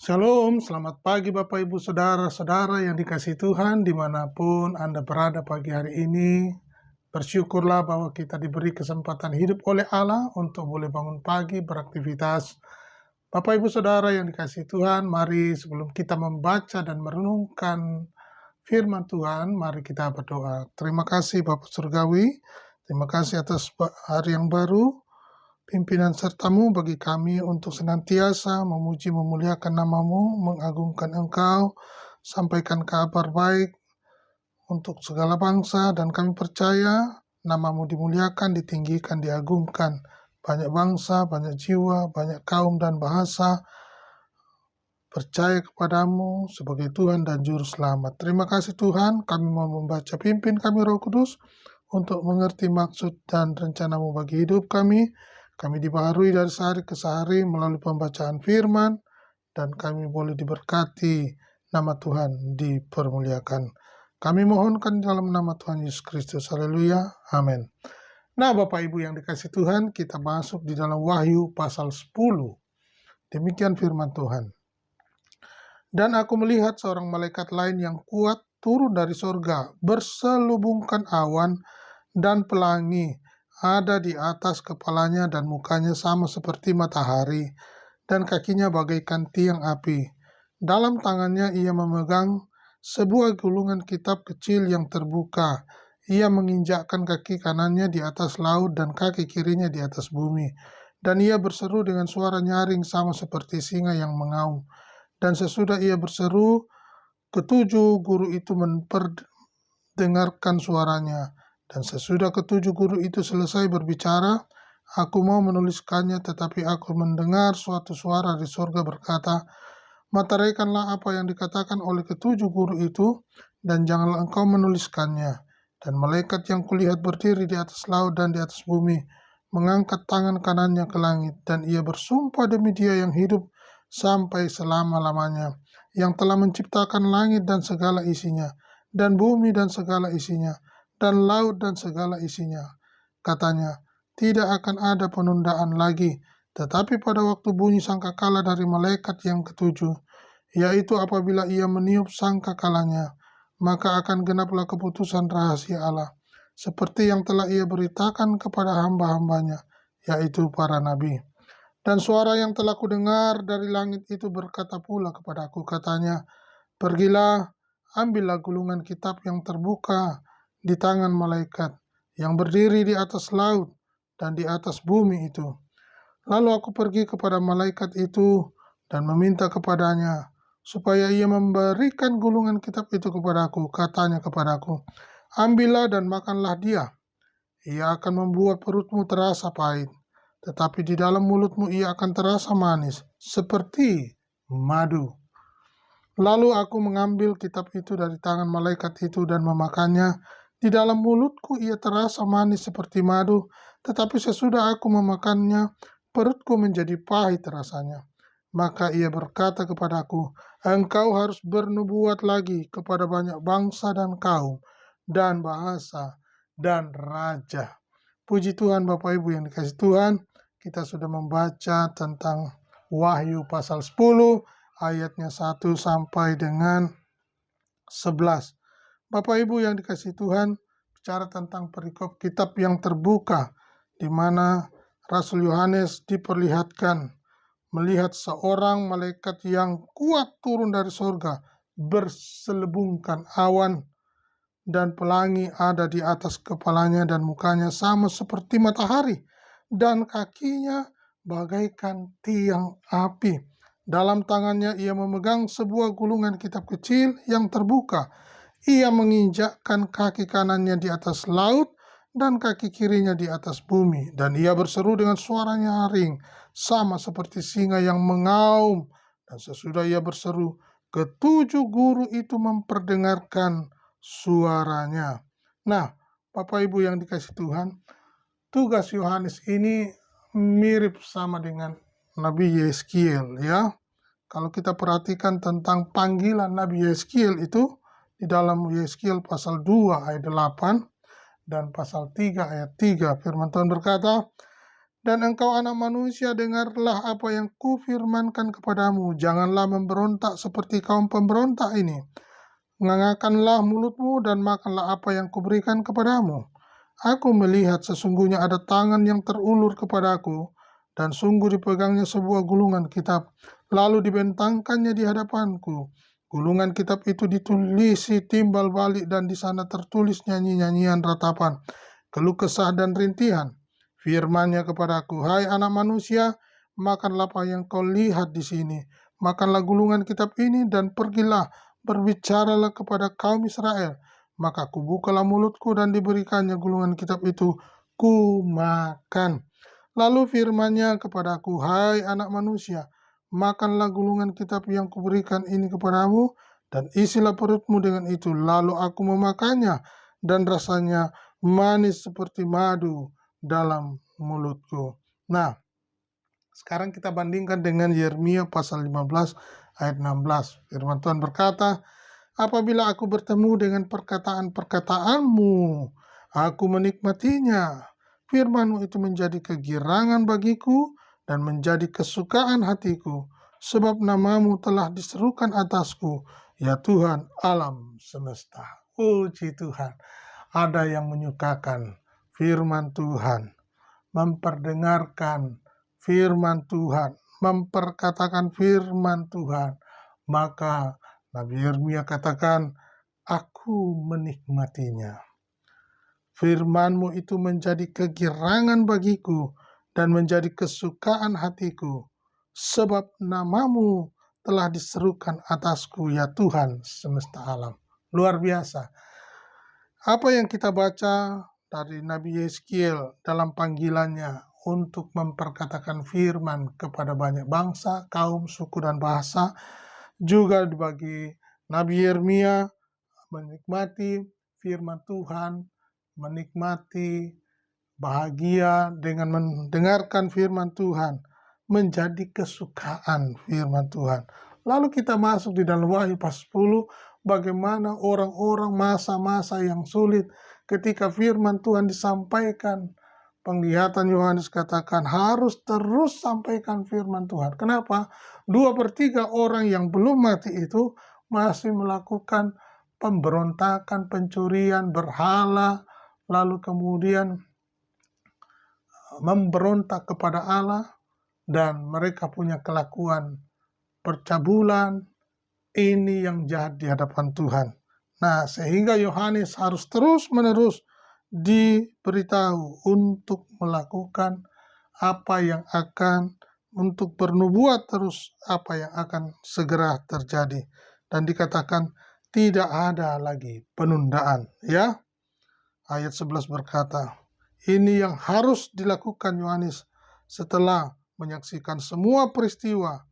Shalom, selamat pagi Bapak Ibu Saudara-saudara yang dikasihi Tuhan dimanapun Anda berada pagi hari ini. Bersyukurlah bahwa kita diberi kesempatan hidup oleh Allah untuk boleh bangun pagi beraktivitas. Bapak Ibu Saudara yang dikasihi Tuhan, mari sebelum kita membaca dan merenungkan firman Tuhan, mari kita berdoa. Terima kasih Bapak Surgawi, terima kasih atas hari yang baru, pimpinan sertamu bagi kami untuk senantiasa memuji memuliakan namamu, mengagungkan engkau, sampaikan kabar baik untuk segala bangsa, dan kami percaya namamu dimuliakan, ditinggikan, diagungkan. Banyak bangsa, banyak jiwa, banyak kaum dan bahasa percaya kepadamu sebagai Tuhan dan Juru Selamat. Terima kasih Tuhan, kami mau membaca, pimpin kami Roh Kudus untuk mengerti maksud dan rencanamu bagi hidup kami. Kami dibaharui dari sehari ke sehari melalui pembacaan firman, dan kami boleh diberkati, nama Tuhan dipermuliakan. Kami mohonkan dalam nama Tuhan Yesus Kristus. Haleluya. Amin. Nah, Bapak Ibu yang dikasih Tuhan, kita masuk di dalam Wahyu pasal 10. Demikian firman Tuhan. Dan aku melihat seorang malaikat lain yang kuat turun dari sorga, berselubungkan awan dan pelangi, ada di atas kepalanya dan mukanya sama seperti matahari, dan kakinya bagaikan tiang api. Dalam tangannya ia memegang sebuah gulungan kitab kecil yang terbuka. Ia menginjakkan kaki kanannya di atas laut dan kaki kirinya di atas bumi. Dan ia berseru dengan suara nyaring sama seperti singa yang mengaum. Dan sesudah ia berseru, ketujuh guru itu mendengarkan suaranya. Dan sesudah ketujuh guru itu selesai berbicara, aku mau menuliskannya, tetapi aku mendengar suatu suara di surga berkata, meteraikanlah apa yang dikatakan oleh ketujuh guru itu, dan janganlah engkau menuliskannya. Dan malaikat yang kulihat berdiri di atas laut dan di atas bumi, mengangkat tangan kanannya ke langit, dan ia bersumpah demi Dia yang hidup sampai selama-lamanya, yang telah menciptakan langit dan segala isinya, dan bumi dan segala isinya, dan laut dan segala isinya. Katanya, tidak akan ada penundaan lagi, tetapi pada waktu bunyi sangkakala dari malaikat yang ketujuh, yaitu apabila ia meniup sangkakalanya, maka akan genaplah keputusan rahasia Allah, seperti yang telah ia beritakan kepada hamba-hambanya, yaitu para nabi. Dan suara yang telah kudengar dari langit itu berkata pula kepadaku, katanya, pergilah, ambillah gulungan kitab yang terbuka di tangan malaikat yang berdiri di atas laut dan di atas bumi itu. Lalu aku pergi kepada malaikat itu dan meminta kepadanya supaya ia memberikan gulungan kitab itu kepadaku. Katanya kepadaku, ambillah dan makanlah dia. Ia akan membuat perutmu terasa pahit, tetapi di dalam mulutmu ia akan terasa manis, seperti madu. Lalu aku mengambil kitab itu dari tangan malaikat itu dan memakannya. Di dalam mulutku ia terasa manis seperti madu, tetapi sesudah aku memakannya, perutku menjadi pahit rasanya. Maka ia berkata kepadaku, engkau harus bernubuat lagi kepada banyak bangsa dan kaum, dan bahasa, dan raja. Puji Tuhan Bapak Ibu yang dikasihi Tuhan, kita sudah membaca tentang Wahyu pasal 10, ayatnya 1 sampai dengan 11. Bapak Ibu yang dikasihi Tuhan, bicara tentang perikop kitab yang terbuka, di mana Rasul Yohanes diperlihatkan melihat seorang malaikat yang kuat turun dari surga, berselubungkan awan dan pelangi, ada di atas kepalanya dan mukanya sama seperti matahari, dan kakinya bagaikan tiang api. Dalam tangannya ia memegang sebuah gulungan kitab kecil yang terbuka. Ia menginjakkan kaki kanannya di atas laut dan kaki kirinya di atas bumi. Dan ia berseru dengan suara nyaring, sama seperti singa yang mengaum. Dan sesudah ia berseru, ketujuh guru itu memperdengarkan suaranya. Nah, Bapak Ibu yang dikasihi Tuhan, tugas Yohanes ini mirip sama dengan Nabi Yeskiel, ya. Kalau kita perhatikan tentang panggilan Nabi Yeskiel itu di dalam Yeskiel pasal 2 ayat 8 dan pasal 3 ayat 3, firman Tuhan berkata, Dan engkau anak manusia, dengarlah apa yang kufirmankan kepadamu. Janganlah memberontak seperti kaum pemberontak ini. Ngangakkanlah mulutmu dan makanlah apa yang kuberikan kepadamu. Aku melihat sesungguhnya ada tangan yang terulur kepadaku, dan sungguh dipegangnya sebuah gulungan kitab, lalu dibentangkannya di hadapanku. Gulungan kitab itu ditulisi timbal balik, dan di sana tertulis nyanyi-nyanyian ratapan, keluh kesah dan rintihan. Firman-Nya kepadaku, hai anak manusia, makanlah apa yang kau lihat di sini. Makanlah gulungan kitab ini dan pergilah, berbicaralah kepada kaum Israel. Maka kubukalah mulutku dan diberikannya gulungan kitab itu, ku makan. Lalu firman-Nya kepadaku, hai anak manusia, makanlah gulungan kitab yang kuberikan ini kepadamu, dan isilah perutmu dengan itu. Lalu aku memakannya, dan rasanya manis seperti madu dalam mulutku. Nah, sekarang kita bandingkan dengan Yeremia pasal 15 ayat 16. Firman Tuhan berkata, apabila aku bertemu dengan perkataan-perkataanmu, aku menikmatinya. Firman-Mu itu menjadi kegirangan bagiku dan menjadi kesukaan hatiku, sebab nama-Mu telah diserukan atasku, ya Tuhan alam semesta. Puji Tuhan, ada yang menyukakan firman Tuhan, memperdengarkan firman Tuhan, memperkatakan firman Tuhan. Maka Nabi Yeremia katakan, aku menikmatinya. Firman-Mu itu menjadi kegirangan bagiku dan menjadi kesukaan hatiku, sebab nama-Mu telah diserukan atasku, ya Tuhan semesta alam. Luar biasa. Apa yang kita baca dari Nabi Yeskiel dalam panggilannya untuk memperkatakan firman kepada banyak bangsa, kaum, suku, dan bahasa, juga bagi Nabi Yeremia menikmati firman Tuhan, menikmati bahagia dengan mendengarkan firman Tuhan, menjadi kesukaan firman Tuhan. Lalu kita masuk di dalam Wahyu pasal 10, bagaimana orang-orang masa-masa yang sulit ketika firman Tuhan disampaikan. Penglihatan Yohanes katakan harus terus sampaikan firman Tuhan. Kenapa? 2/3 orang yang belum mati itu masih melakukan pemberontakan, pencurian, berhala, lalu kemudian memberontak kepada Allah, dan mereka punya kelakuan percabulan. Ini yang jahat di hadapan Tuhan. Nah, sehingga Yohanes harus terus-menerus diberitahu untuk melakukan apa yang akan, untuk bernubuat terus apa yang akan segera terjadi. Dan dikatakan tidak ada lagi penundaan, ya. Ayat 11 berkata, ini yang harus dilakukan Yohanes setelah menyaksikan semua peristiwa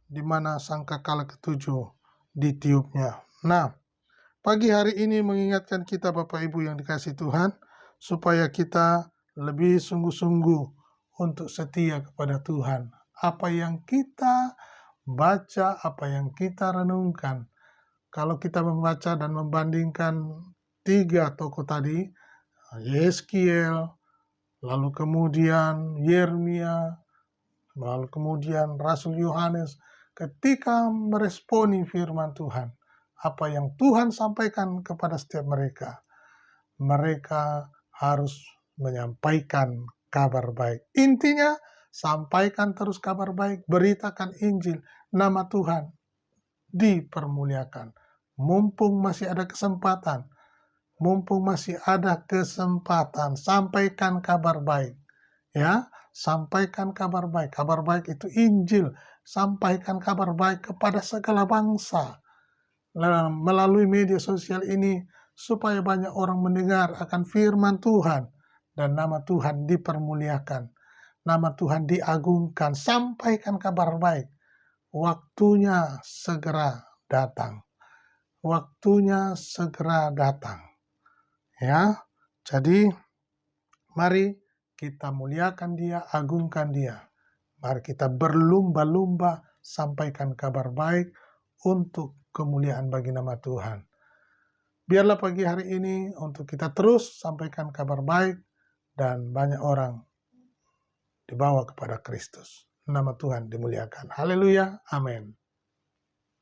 di mana sangkakala ketujuh ditiupnya. Nah, pagi hari ini mengingatkan kita Bapak Ibu yang dikasihi Tuhan, supaya kita lebih sungguh-sungguh untuk setia kepada Tuhan. Apa yang kita baca, apa yang kita renungkan, kalau kita membaca dan membandingkan 3 tokoh tadi, Yeskiel, lalu kemudian Yeremia, lalu kemudian Rasul Yohanes, ketika meresponi firman Tuhan, apa yang Tuhan sampaikan kepada setiap mereka, mereka harus menyampaikan kabar baik. Intinya, sampaikan terus kabar baik, beritakan Injil, nama Tuhan dipermuliakan. Mumpung masih ada kesempatan, sampaikan kabar baik. Ya, sampaikan kabar baik. Kabar baik itu Injil. Sampaikan kabar baik kepada segala bangsa melalui media sosial ini, supaya banyak orang mendengar akan firman Tuhan dan nama Tuhan dipermuliakan, nama Tuhan diagungkan. Sampaikan kabar baik. Waktunya segera datang. Waktunya segera datang. Ya, jadi mari kita muliakan Dia, agungkan Dia. Mari kita berlumba-lumba sampaikan kabar baik untuk kemuliaan bagi nama Tuhan. Biarlah pagi hari ini untuk kita terus sampaikan kabar baik, dan banyak orang dibawa kepada Kristus. Nama Tuhan dimuliakan. Haleluya. Amin.